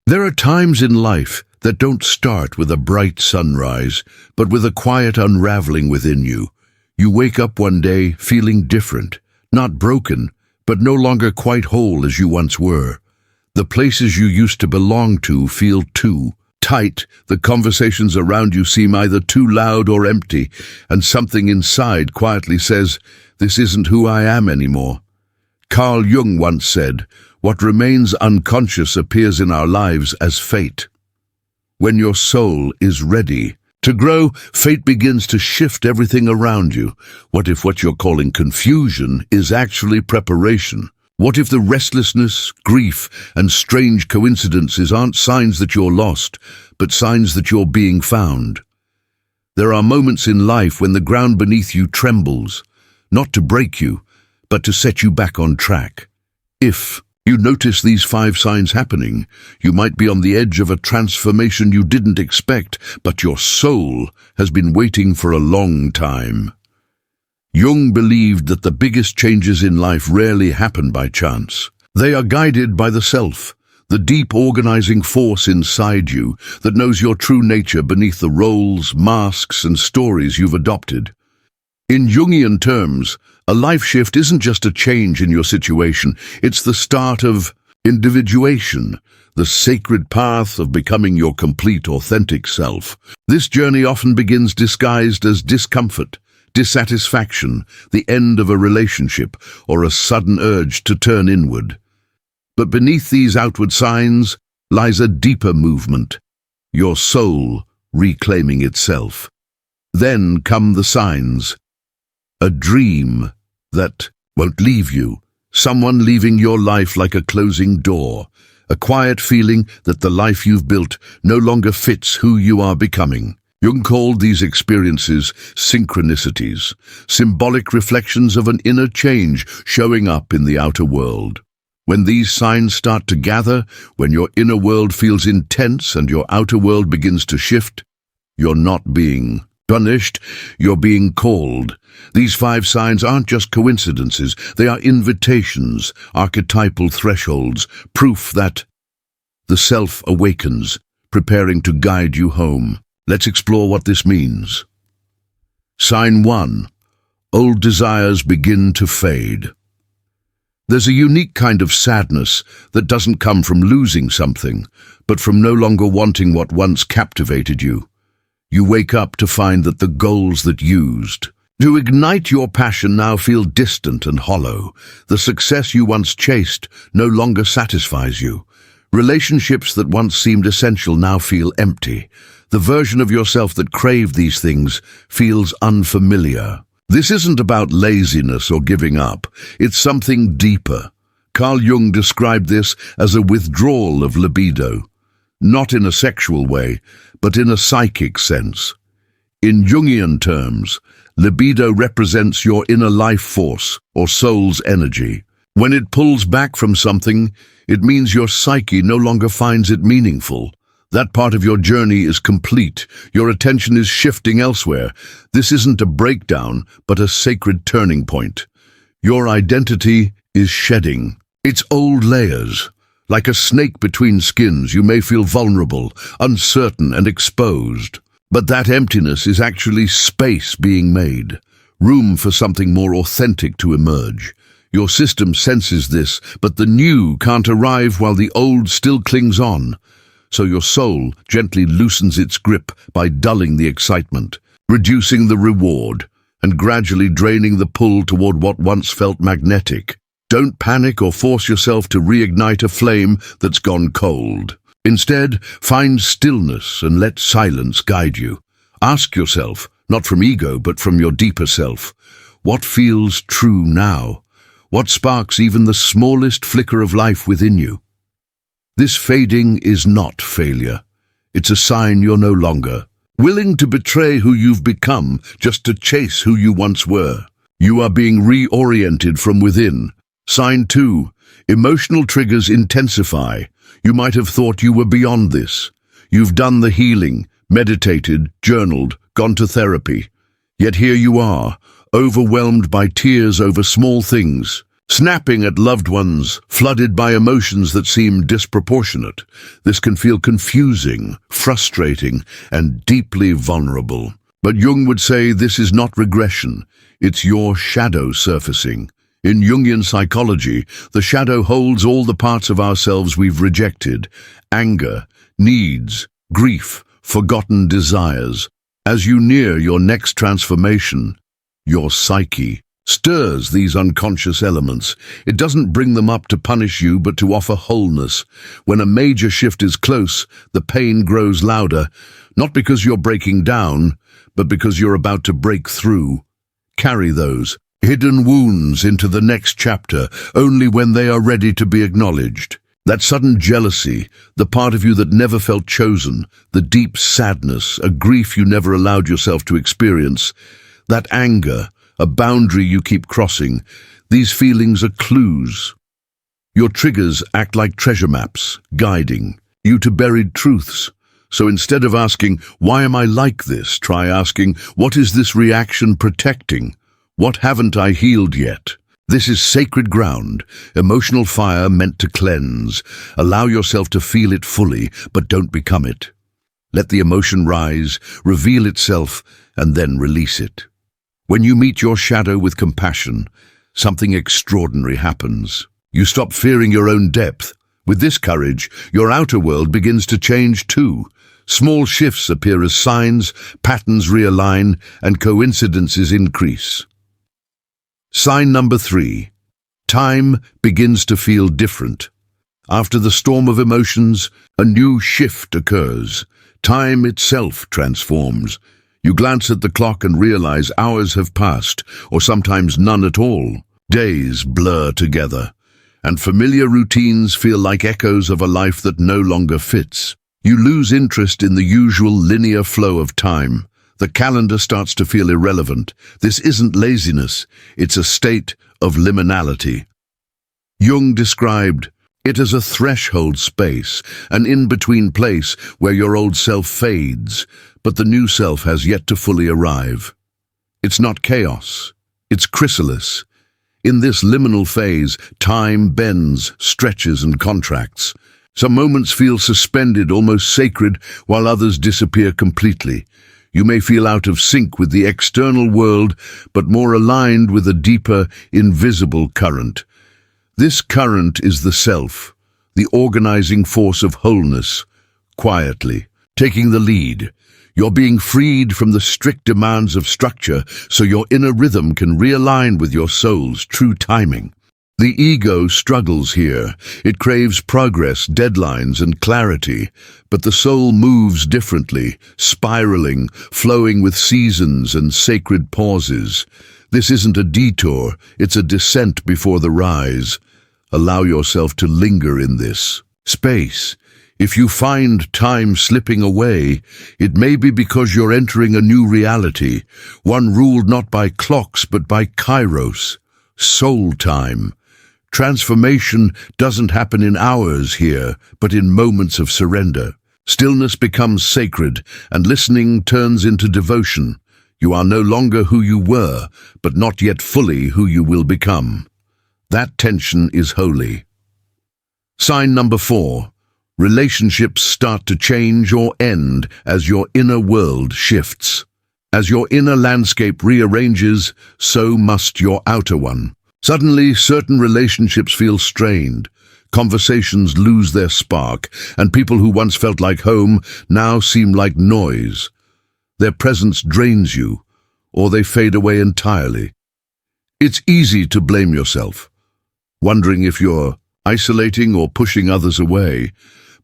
There are times in life that don't start with a bright sunrise, but with a quiet unraveling within you. You wake up one day feeling different, not broken, but no longer quite whole as you once were. The places you used to belong to feel too tight, the conversations around you seem either too loud or empty, and something inside quietly says, "This isn't who I am anymore." Carl Jung once said, "What remains unconscious appears in our lives as fate." When your soul is ready to grow, fate begins to shift everything around you. What if what you're calling confusion is actually preparation? What if the restlessness, grief, and strange coincidences aren't signs that you're lost, but signs that you're being found? There are moments in life when the ground beneath you trembles, not to break you, but to set you back on track. If you notice these 5 signs happening, you might be on the edge of a transformation you didn't expect, but your soul has been waiting for a long time. Jung believed that the biggest changes in life rarely happen by chance. They are guided by the self, the deep organizing force inside you that knows your true nature beneath the roles, masks, and stories you've adopted. In Jungian terms, a life shift isn't just a change in your situation, it's the start of individuation, the sacred path of becoming your complete, authentic self. This journey often begins disguised as discomfort, dissatisfaction, the end of a relationship, or a sudden urge to turn inward. But beneath these outward signs lies a deeper movement, your soul reclaiming itself. Then come the signs. A dream that won't leave you, someone leaving your life like a closing door, a quiet feeling that the life you've built no longer fits who you are becoming. Jung called these experiences synchronicities, symbolic reflections of an inner change showing up in the outer world. When these signs start to gather, when your inner world feels intense and your outer world begins to shift, you're not being punished, you're being called. These 5 signs aren't just coincidences, they are invitations, archetypal thresholds, proof that the self awakens, preparing to guide you home. Let's explore what this means. Sign 1. Old desires begin to fade. There's a unique kind of sadness that doesn't come from losing something, but from no longer wanting what once captivated you. You wake up to find that the goals that used to ignite your passion now feel distant and hollow. The success you once chased no longer satisfies you. Relationships that once seemed essential now feel empty. The version of yourself that craved these things feels unfamiliar. This isn't about laziness or giving up. It's something deeper. Carl Jung described this as a withdrawal of libido, not in a sexual way, but in a psychic sense. In Jungian terms, libido represents your inner life force or soul's energy. When it pulls back from something, it means your psyche no longer finds it meaningful. That part of your journey is complete. Your attention is shifting elsewhere. This isn't a breakdown, but a sacred turning point. Your identity is shedding its old layers. Like a snake between skins, you may feel vulnerable, uncertain, and exposed. But that emptiness is actually space being made, room for something more authentic to emerge. Your system senses this, but the new can't arrive while the old still clings on. So your soul gently loosens its grip by dulling the excitement, reducing the reward, and gradually draining the pull toward what once felt magnetic. Don't panic or force yourself to reignite a flame that's gone cold. Instead, find stillness and let silence guide you. Ask yourself, not from ego but from your deeper self, what feels true now? What sparks even the smallest flicker of life within you? This fading is not failure. It's a sign you're no longer willing to betray who you've become just to chase who you once were. You are being reoriented from within. Sign 2. Emotional triggers intensify. You might have thought you were beyond this. You've done the healing, meditated, journaled, gone to therapy. Yet here you are, overwhelmed by tears over small things. Snapping at loved ones, flooded by emotions that seem disproportionate. This can feel confusing, frustrating, and deeply vulnerable. But Jung would say this is not regression, it's your shadow surfacing. In Jungian psychology, the shadow holds all the parts of ourselves we've rejected: anger, needs, grief, forgotten desires. As you near your next transformation, your psyche stirs these unconscious elements. It doesn't bring them up to punish you, but to offer wholeness. When a major shift is close, the pain grows louder, not because you're breaking down, but because you're about to break through. Carry those hidden wounds into the next chapter only when they are ready to be acknowledged. That sudden jealousy, the part of you that never felt chosen, the deep sadness, a grief you never allowed yourself to experience, that anger, a boundary you keep crossing, these feelings are clues. Your triggers act like treasure maps, guiding you to buried truths. So instead of asking, "Why am I like this?" try asking, "What is this reaction protecting? What haven't I healed yet?" This is sacred ground, emotional fire meant to cleanse. Allow yourself to feel it fully, but don't become it. Let the emotion rise, reveal itself, and then release it. When you meet your shadow with compassion, something extraordinary happens. You stop fearing your own depth. With this courage, your outer world begins to change too. Small shifts appear as signs, patterns realign, and coincidences increase. Sign number 3. Time begins to feel different. After the storm of emotions, a new shift occurs. Time itself transforms. You glance at the clock and realize hours have passed, or sometimes none at all. Days blur together, and familiar routines feel like echoes of a life that no longer fits. You lose interest in the usual linear flow of time. The calendar starts to feel irrelevant. This isn't laziness, it's a state of liminality. Jung described it as a threshold space, an in-between place where your old self fades, but the new self has yet to fully arrive. It's not chaos, it's chrysalis. In this liminal phase, time bends, stretches, and contracts. Some moments feel suspended, almost sacred, while others disappear completely. You may feel out of sync with the external world, but more aligned with a deeper, invisible current. This current is the self, the organizing force of wholeness, quietly, taking the lead. You're being freed from the strict demands of structure so your inner rhythm can realign with your soul's true timing. The ego struggles here. It craves progress, deadlines, and clarity, but the soul moves differently, spiraling, flowing with seasons and sacred pauses. This isn't a detour, it's a descent before the rise. Allow yourself to linger in this space. If you find time slipping away, it may be because you're entering a new reality, one ruled not by clocks but by kairos, soul time. Transformation doesn't happen in hours here, but in moments of surrender. Stillness becomes sacred, and listening turns into devotion. You are no longer who you were, but not yet fully who you will become. That tension is holy. Sign number 4. Relationships start to change or end as your inner world shifts. As your inner landscape rearranges, so must your outer one. Suddenly, certain relationships feel strained. Conversations lose their spark, and people who once felt like home now seem like noise. Their presence drains you, or they fade away entirely. It's easy to blame yourself, wondering if you're isolating or pushing others away.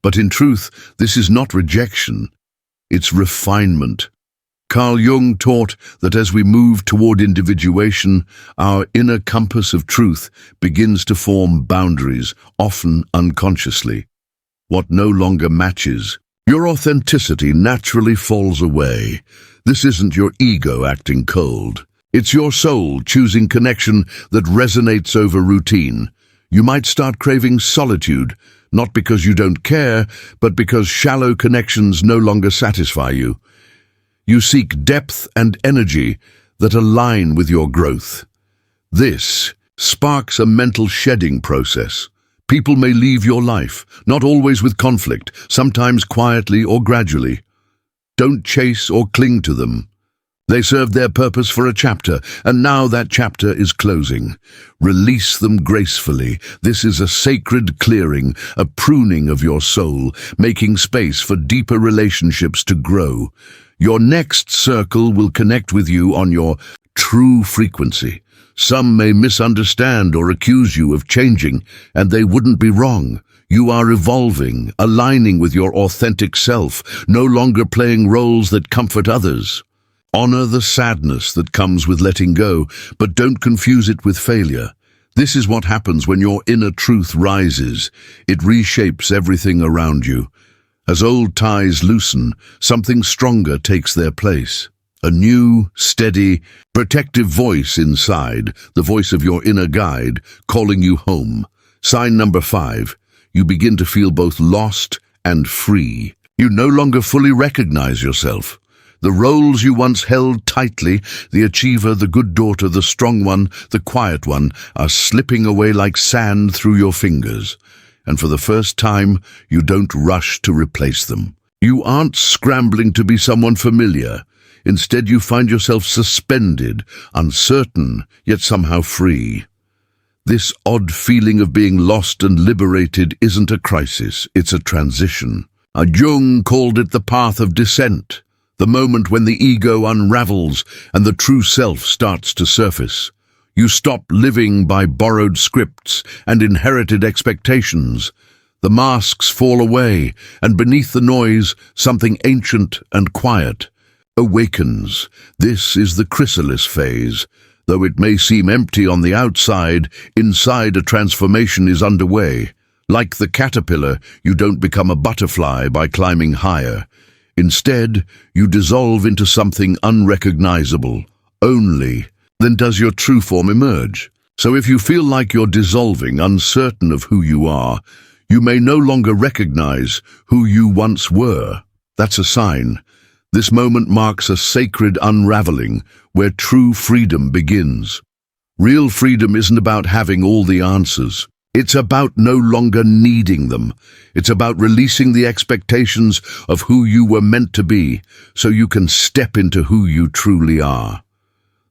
But in truth, this is not rejection, it's refinement. Carl Jung taught that as we move toward individuation, our inner compass of truth begins to form boundaries, often unconsciously. What no longer matches, your authenticity naturally falls away. This isn't your ego acting cold. It's your soul choosing connection that resonates over routine. You might start craving solitude, not because you don't care, but because shallow connections no longer satisfy you. You seek depth and energy that align with your growth. This sparks a mental shedding process. People may leave your life, not always with conflict, sometimes quietly or gradually. Don't chase or cling to them. They served their purpose for a chapter, and now that chapter is closing. Release them gracefully. This is a sacred clearing, a pruning of your soul, making space for deeper relationships to grow. Your next circle will connect with you on your true frequency. Some may misunderstand or accuse you of changing, and they wouldn't be wrong. You are evolving, aligning with your authentic self, no longer playing roles that comfort others. Honor the sadness that comes with letting go, but don't confuse it with failure. This is what happens when your inner truth rises. It reshapes everything around you. As old ties loosen, something stronger takes their place. A new, steady, protective voice inside, the voice of your inner guide, calling you home. Sign number 5. You begin to feel both lost and free. You no longer fully recognize yourself. The roles you once held tightly, the achiever, the good daughter, the strong one, the quiet one, are slipping away like sand through your fingers. And for the first time, you don't rush to replace them. You aren't scrambling to be someone familiar. Instead, you find yourself suspended, uncertain, yet somehow free. This odd feeling of being lost and liberated isn't a crisis, it's a transition. Jung called it the path of descent, the moment when the ego unravels and the true self starts to surface. You stop living by borrowed scripts and inherited expectations. The masks fall away, and beneath the noise, something ancient and quiet awakens. This is the chrysalis phase. Though it may seem empty on the outside, inside a transformation is underway. Like the caterpillar, you don't become a butterfly by climbing higher. Instead, you dissolve into something unrecognizable. Only then does your true form emerge. So if you feel like you're dissolving, uncertain of who you are, you may no longer recognize who you once were. That's a sign. This moment marks a sacred unraveling where true freedom begins. Real freedom isn't about having all the answers. It's about no longer needing them. It's about releasing the expectations of who you were meant to be, so you can step into who you truly are.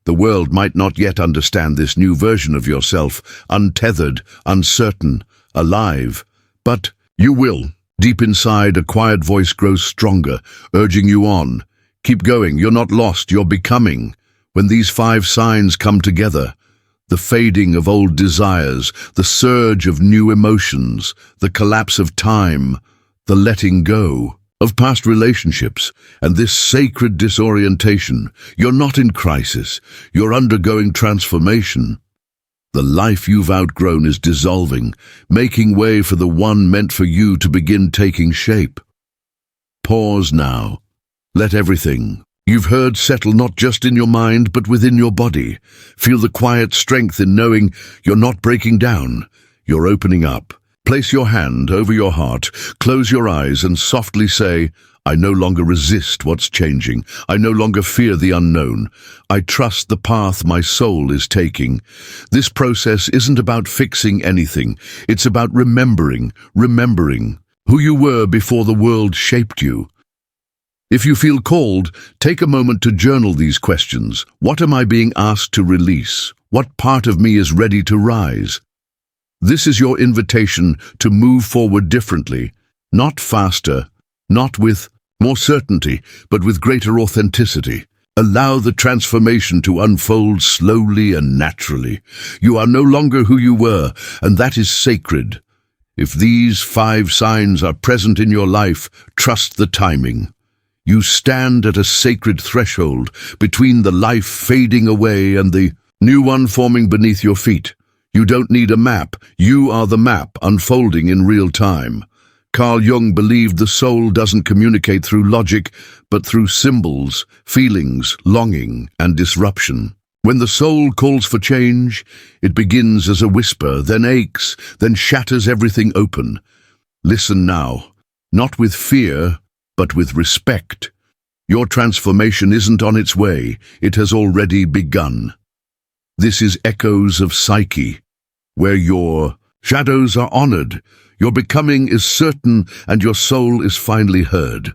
The world might not yet understand this new version of yourself, untethered, uncertain, alive, but you will. Deep inside, a quiet voice grows stronger, urging you on. Keep going, you're not lost, you're becoming. When these 5 signs come together, the fading of old desires, the surge of new emotions, the collapse of time, the letting go of past relationships, and this sacred disorientation, you're not in crisis, you're undergoing transformation. The life you've outgrown is dissolving, making way for the one meant for you to begin taking shape. Pause now. Let everything you've heard settle not just in your mind but within your body. Feel the quiet strength in knowing you're not breaking down, you're opening up. Place your hand over your heart, close your eyes and softly say, I no longer resist what's changing. I no longer fear the unknown. I trust the path my soul is taking. This process isn't about fixing anything. It's about remembering who you were before the world shaped you. If you feel called, take a moment to journal these questions. What am I being asked to release? What part of me is ready to rise? This is your invitation to move forward differently, not faster, not with more certainty, but with greater authenticity. Allow the transformation to unfold slowly and naturally. You are no longer who you were, and that is sacred. If these 5 signs are present in your life, trust the timing. You stand at a sacred threshold between the life fading away and the new one forming beneath your feet. You don't need a map. You are the map unfolding in real time. Carl Jung believed the soul doesn't communicate through logic, but through symbols, feelings, longing, and disruption. When the soul calls for change, it begins as a whisper, then aches, then shatters everything open. Listen now, not with fear, but with respect. Your transformation isn't on its way, it has already begun. This is Echoes of Psyche, where your shadows are honored, your becoming is certain, and your soul is finally heard.